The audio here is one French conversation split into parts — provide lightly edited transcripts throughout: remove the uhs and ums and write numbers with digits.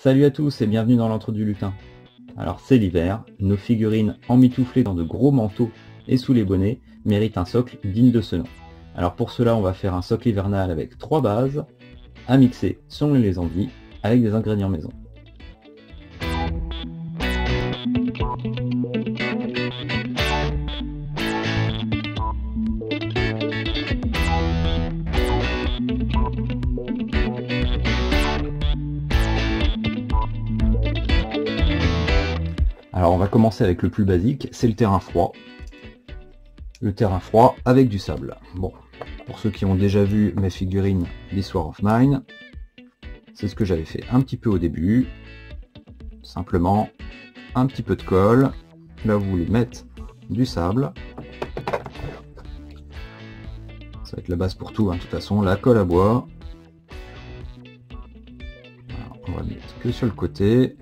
Salut à tous et bienvenue dans l'Entre du Lutin. Alors c'est l'hiver, nos figurines emmitouflées dans de gros manteaux et sous les bonnets méritent un socle digne de ce nom. Alors pour cela on va faire un socle hivernal avec 3 bases, à mixer selon les envies, avec des ingrédients maison. Alors on va commencer avec le plus basique, c'est le terrain froid. Le terrain froid avec du sable. Bon, pour ceux qui ont déjà vu mes figurines This War of Mine, c'est ce que j'avais fait un petit peu au début. Simplement un petit peu de colle. Là vous voulez mettre du sable. Ça va être la base pour tout, hein, de toute façon. La colle à bois. Alors, on va mettre que sur le côté.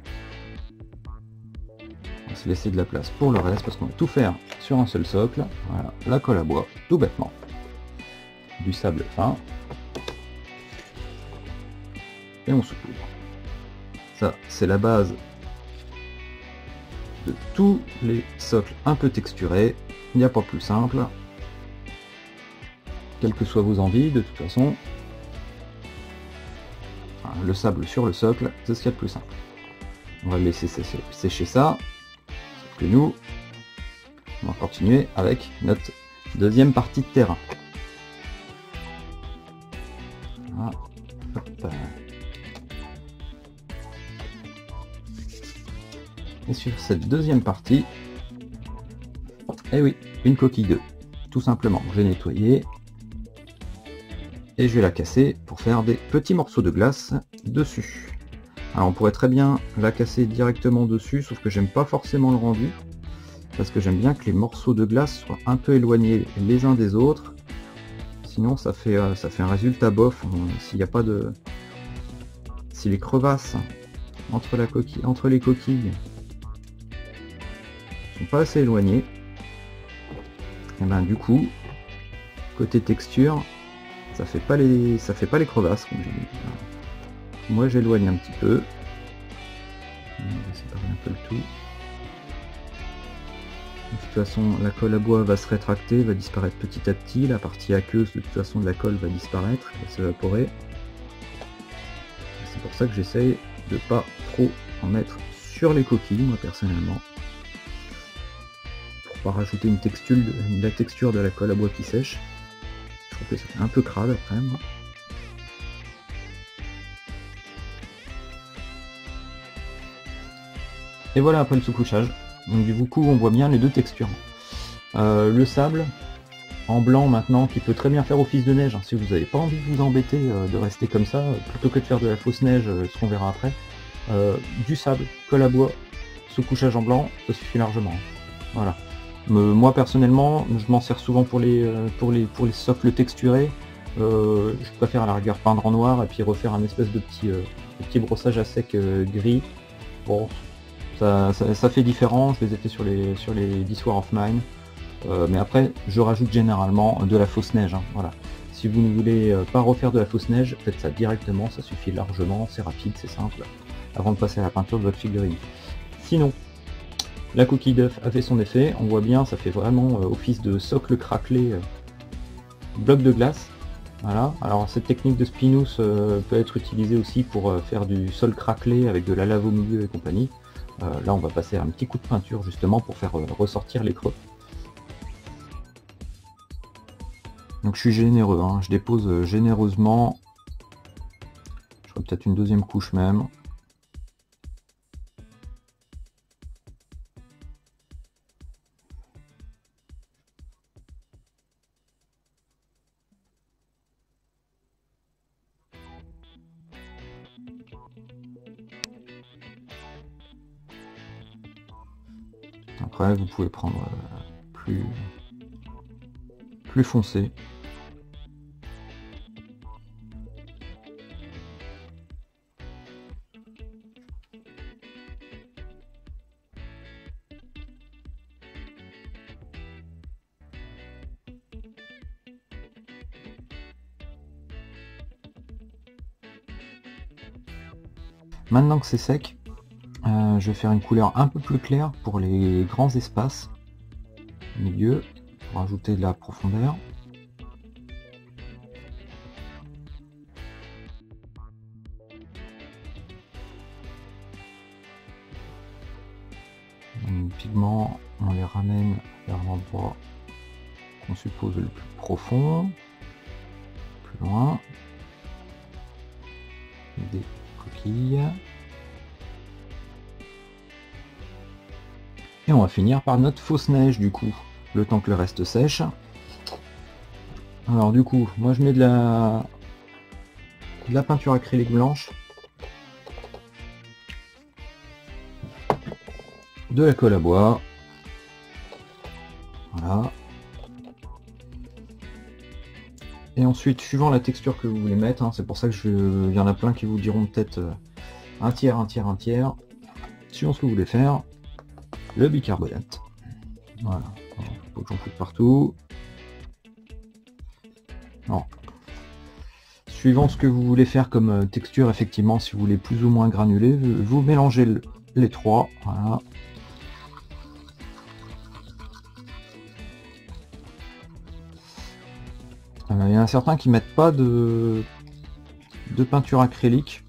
On va se laisser de la place pour le reste parce qu'on va tout faire sur un seul socle. Voilà, la colle à bois, tout bêtement. Du sable fin. Et on se couvre. Ça, c'est la base de tous les socles un peu texturés. Il n'y a pas plus simple. Quelles que soient vos envies, de toute façon. Enfin, le sable sur le socle, c'est ce qu'il y a de plus simple. On va laisser sécher ça. Sauf que nous, on va continuer avec notre deuxième partie de terrain. Voilà. Hop. Et sur cette deuxième partie, eh oui, une coquille d'œuf, tout simplement. Je vais nettoyer et je vais la casser pour faire des petits morceaux de glace dessus. Alors on pourrait très bien la casser directement dessus, sauf que j'aime pas forcément le rendu, parce que j'aime bien que les morceaux de glace soient un peu éloignés les uns des autres. Sinon ça fait un résultat bof. S'il n'y a pas de, si les crevasses entre les coquilles sont pas assez éloignées, et ben du coup côté texture ça fait pas les crevasses comme j'ai dit. Moi j'éloigne un petit peu, on va séparer un peu le tout. De toute façon la colle à bois va se rétracter, va disparaître petit à petit, la partie aqueuse de toute façon de la colle va disparaître, elle va s'évaporer. C'est pour ça que j'essaye de pas trop en mettre sur les coquilles, moi personnellement, pour pas rajouter la texture de la colle à bois qui sèche. Je trouve que ça fait un peu crade après moi. Et voilà après le sous-couchage. Donc du coup on voit bien les deux textures. Le sable en blanc maintenant qui peut très bien faire office de neige, hein, si vous n'avez pas envie de vous embêter de rester comme ça, plutôt que de faire de la fausse neige, ce qu'on verra après. Du sable, colle à bois, sous-couchage en blanc, ça suffit largement. Voilà. Moi personnellement, je m'en sers souvent pour les socles texturés. Je préfère à la rigueur peindre en noir et puis refaire un espèce de petit brossage à sec gris. Bon, ça fait différent. Je les ai fait sur les This War of Mine. Mais après, je rajoute généralement de la fausse neige. Hein, voilà. Si vous ne voulez pas refaire de la fausse neige, faites ça directement, ça suffit largement, c'est rapide, c'est simple, avant de passer à la peinture de votre figurine. Sinon, la coquille d'œuf a fait son effet, on voit bien, ça fait vraiment office de socle craquelé, bloc de glace. Voilà. Alors cette technique de spinous peut être utilisée aussi pour faire du sol craquelé avec de la lave au milieu et compagnie. Là on va passer à un petit coup de peinture justement pour faire ressortir les creux. Donc je suis généreux, hein. Je dépose généreusement. Je ferai peut-être une deuxième couche même. Après vous pouvez prendre plus foncé. Maintenant que c'est sec, je vais faire une couleur un peu plus claire pour les grands espaces au milieu, pour ajouter de la profondeur. Les pigments, on les ramène vers l'endroit qu'on suppose le plus profond, plus loin, des coquilles. Et on va finir par notre fausse neige du coup, le temps que le reste sèche. Alors du coup, moi je mets de la peinture acrylique blanche, de la colle à bois, voilà. Et ensuite, suivant la texture que vous voulez mettre, hein, c'est pour ça que il y en a plein qui vous diront peut-être un tiers, un tiers, un tiers. Suivant ce que vous voulez faire, le bicarbonate. Voilà, faut que j'en foute partout. Non. Suivant ce que vous voulez faire comme texture, effectivement, si vous voulez plus ou moins granulé, vous mélangez les trois. Voilà. Il y en a certains qui mettent pas de peinture acrylique.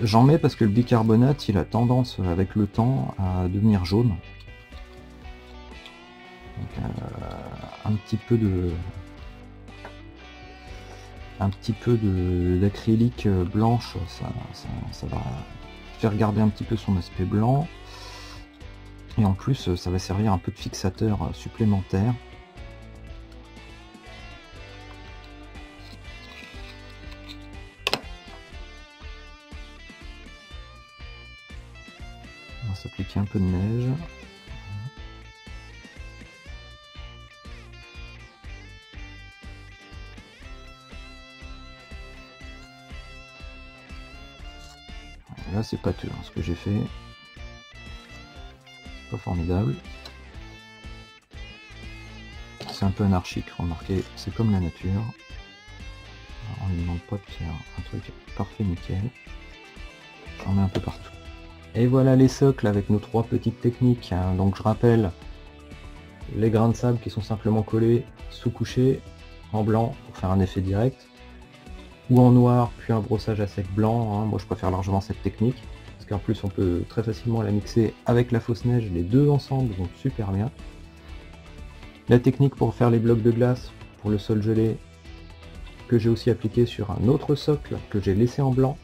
J'en mets parce que le bicarbonate, il a tendance avec le temps à devenir jaune. Donc, un petit peu d'acrylique blanche, ça va faire garder un petit peu son aspect blanc. Et en plus, ça va servir un peu de fixateur supplémentaire. On va s'appliquer un peu de neige. Là c'est pâteux hein, ce que j'ai fait. Pas formidable. C'est un peu anarchique, remarquez, c'est comme la nature. Alors, on ne lui demande pas de faire un truc parfait nickel. J'en mets un peu partout. Et voilà les socles avec nos trois petites techniques. Hein. Donc je rappelle les grains de sable qui sont simplement collés, sous-couchés, en blanc pour faire un effet direct, ou en noir, puis un brossage à sec blanc. Hein. Moi je préfère largement cette technique, parce qu'en plus on peut très facilement la mixer avec la fausse neige, les deux ensemble vont super bien. La technique pour faire les blocs de glace, pour le sol gelé, que j'ai aussi appliqué sur un autre socle que j'ai laissé en blanc.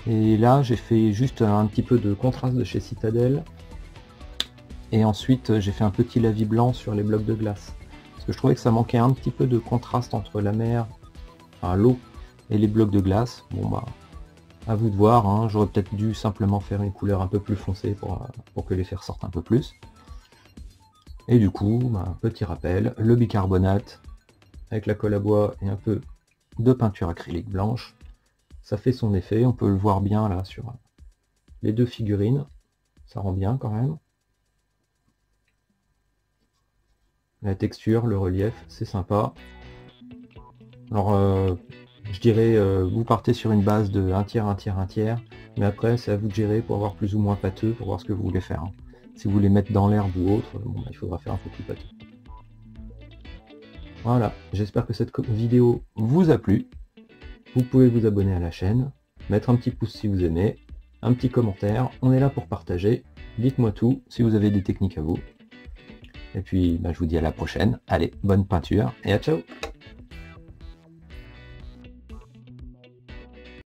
Et là j'ai fait juste un petit peu de contraste de chez Citadel. Et ensuite j'ai fait un petit lavis blanc sur les blocs de glace. Parce que je trouvais que ça manquait un petit peu de contraste entre la mer, enfin l'eau, et les blocs de glace. Bon bah, à vous de voir, hein. J'aurais peut-être dû simplement faire une couleur un peu plus foncée pour que l'effet ressorte un peu plus. Et du coup, bah, petit rappel, le bicarbonate avec la colle à bois et un peu de peinture acrylique blanche, ça fait son effet, on peut le voir bien là sur les deux figurines, ça rend bien quand même. La texture, le relief, c'est sympa. Alors je dirais, vous partez sur une base de 1 tiers, 1 tiers, 1 tiers, mais après c'est à vous de gérer pour avoir plus ou moins pâteux, pour voir ce que vous voulez faire. Hein. Si vous voulez mettre dans l'herbe ou autre, bon, bah, il faudra faire un peu plus pâteux. Voilà, j'espère que cette vidéo vous a plu. Vous pouvez vous abonner à la chaîne, mettre un petit pouce si vous aimez, un petit commentaire, on est là pour partager. Dites-moi tout si vous avez des techniques à vous. Et puis bah, je vous dis à la prochaine. Allez, bonne peinture et à ciao!